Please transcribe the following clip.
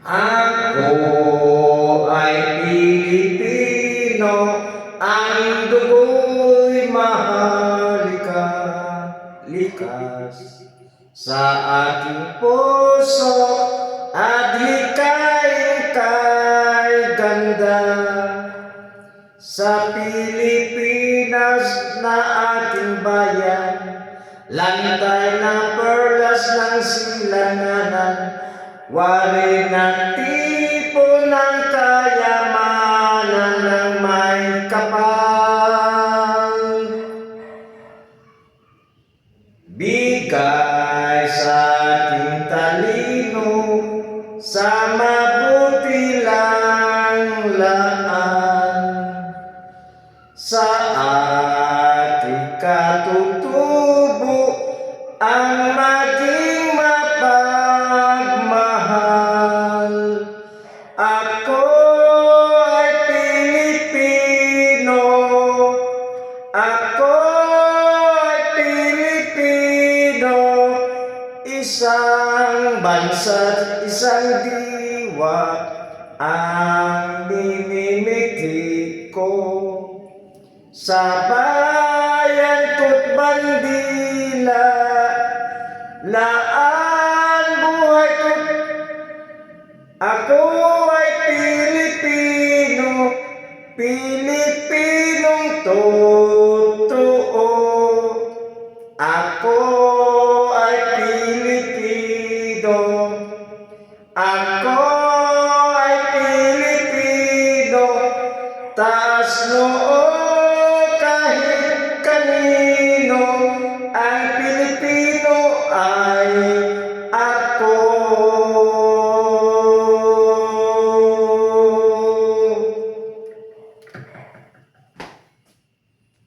Ako ay Pilipino, ang dugo'y mahalika, likas sa aking puso at hikayin kay ganda. Sa Pilipinas na aking bayan, lantay na perlas ng silanganan, wari na tipo ng kayamanan ng may kapal. Bigay sa ating talino, sa mabuti lang laan, sa ating katutubo ang maging mapagmahal. Ako ay Pilipino, ako ay Pilipino, isang bansa't isang diwa ang minimiti ko. Sa bayan ko't bandila, laan buhay ko't ako